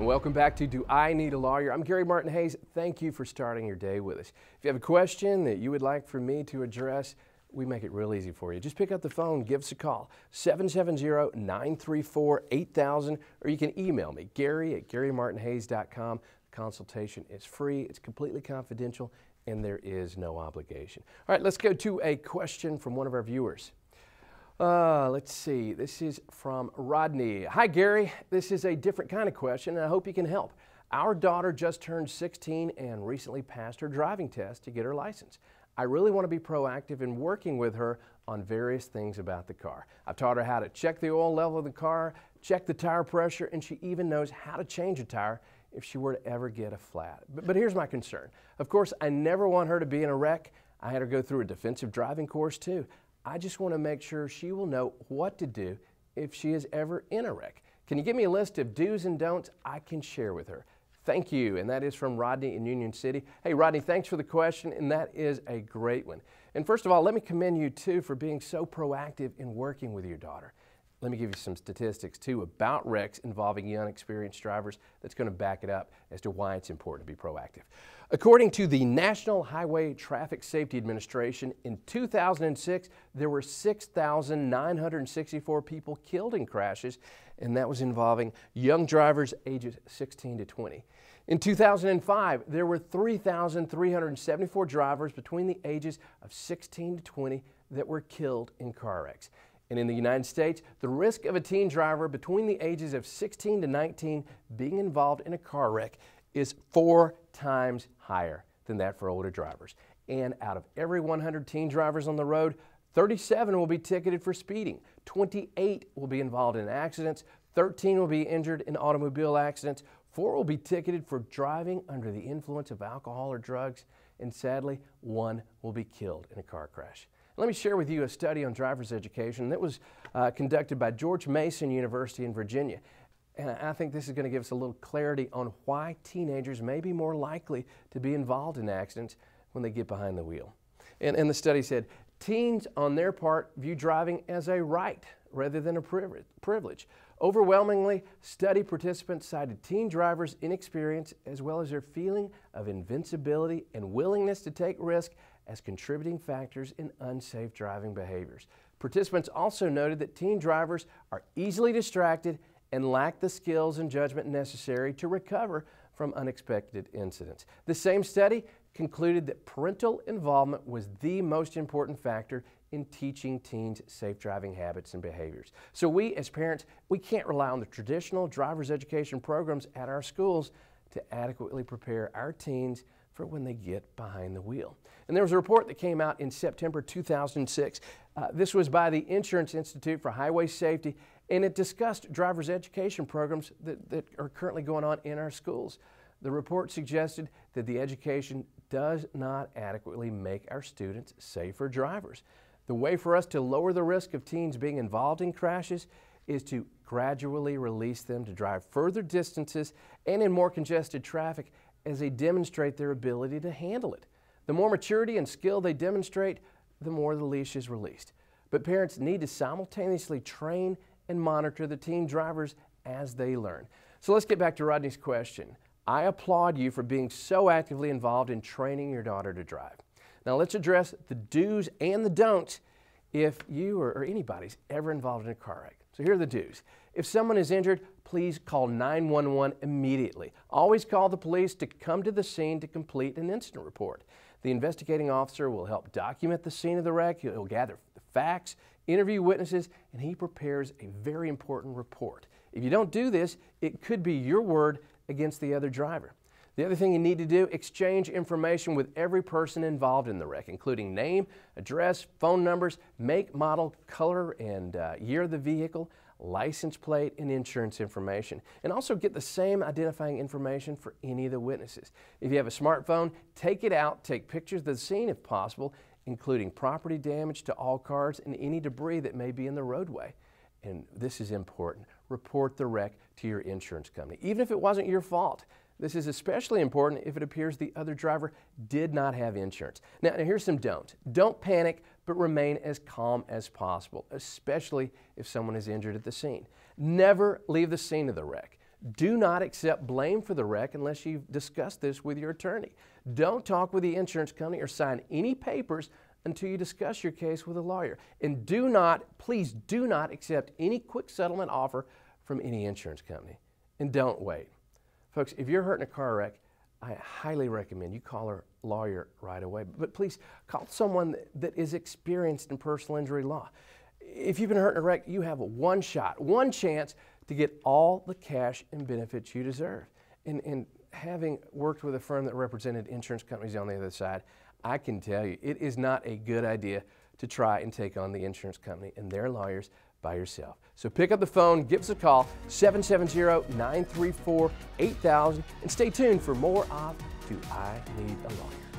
And welcome back to Do I Need a Lawyer? I'm Gary Martin Hayes. Thank you for starting your day with us. If you have a question that you would like for me to address, we make it real easy for you. Just pick up the phone, give us a call, 770-934-8000, or you can email me, Gary@GaryMartinHayes.com. The consultation is free, it's completely confidential, and there is no obligation. All right, let's go to a question from one of our viewers. Let's see, this is from Rodney. Hi Gary, this is a different kind of question and I hope you can help. Our daughter just turned 16 and recently passed her driving test to get her license. I really want to be proactive in working with her on various things about the car. I've taught her how to check the oil level of the car, check the tire pressure, and she even knows how to change a tire if she were to ever get a flat. But here's my concern. Of course, I never want her to be in a wreck. I had her go through a defensive driving course too. I just want to make sure she will know what to do if she is ever in a wreck. Can you give me a list of do's and don'ts I can share with her? Thank you. And that is from Rodney in Union City. Hey Rodney, thanks for the question, and that is a great one. And first of all, let me commend you too for being so proactive in working with your daughter. Let me give you some statistics too about wrecks involving young, experienced drivers that's going to back it up as to why it's important to be proactive. According to the National Highway Traffic Safety Administration, in 2006, there were 6,964 people killed in crashes, and that was involving young drivers ages 16 to 20. In 2005, there were 3,374 drivers between the ages of 16 to 20 that were killed in car wrecks. And in the United States, the risk of a teen driver between the ages of 16 to 19 being involved in a car wreck is 4 times higher than that for older drivers. And out of every 100 teen drivers on the road, 37 will be ticketed for speeding, 28 will be involved in accidents, 13 will be injured in automobile accidents, 4 will be ticketed for driving under the influence of alcohol or drugs, and sadly, 1 will be killed in a car crash. Let me share with you a study on driver's education that was conducted by George Mason University in Virginia. And I think this is going to give us a little clarity on why teenagers may be more likely to be involved in accidents when they get behind the wheel. And the study said, teens on their part view driving as a right rather than a privilege. Overwhelmingly, study participants cited teen drivers' inexperience as well as their feeling of invincibility and willingness to take risk as contributing factors in unsafe driving behaviors. Participants also noted that teen drivers are easily distracted and lack the skills and judgment necessary to recover from unexpected incidents. The same study concluded that parental involvement was the most important factor in teaching teens safe driving habits and behaviors. So we as parents, we can't rely on the traditional driver's education programs at our schools to adequately prepare our teens for when they get behind the wheel. And there was a report that came out in September 2006. This was by the Insurance Institute for Highway Safety, and it discussed driver's education programs that are currently going on in our schools. The report suggested that the education does not adequately make our students safer drivers. The way for us to lower the risk of teens being involved in crashes is to gradually release them to drive further distances and in more congested traffic as they demonstrate their ability to handle it. The more maturity and skill they demonstrate, the more the leash is released. But parents need to simultaneously train and monitor the teen drivers as they learn. So let's get back to Rodney's question. I applaud you for being so actively involved in training your daughter to drive. Now let's address the do's and the don'ts if you or anybody's ever involved in a car wreck. So here are the do's. If someone is injured, please call 911 immediately. Always call the police to come to the scene to complete an incident report. The investigating officer will help document the scene of the wreck. He'll gather the facts, interview witnesses, and he prepares a very important report. If you don't do this, it could be your word against the other driver. The other thing you need to do, exchange information with every person involved in the wreck, including name, address, phone numbers, make, model, color, and year of the vehicle, license plate, and insurance information. And also get the same identifying information for any of the witnesses. If you have a smartphone, take it out, take pictures of the scene if possible, including property damage to all cars and any debris that may be in the roadway. And this is important. Report the wreck to your insurance company, even if it wasn't your fault. This is especially important if it appears the other driver did not have insurance. Now here's some don'ts. Don't panic, but remain as calm as possible, especially if someone is injured at the scene. Never leave the scene of the wreck. Do not accept blame for the wreck unless you've discussed this with your attorney. Don't talk with the insurance company or sign any papers until you discuss your case with a lawyer. And do not, please do not accept any quick settlement offer from any insurance company. And don't wait. Folks, if you're hurt in a car wreck, I highly recommend you call a lawyer right away. But please call someone that is experienced in personal injury law. If you've been hurt in a wreck, you have one shot, one chance to get all the cash and benefits you deserve. And having worked with a firm that represented insurance companies on the other side, I can tell you it is not a good idea to try and take on the insurance company and their lawyers by yourself. So pick up the phone, give us a call, 770-934-8000, and stay tuned for more of Do I Need a Lawyer?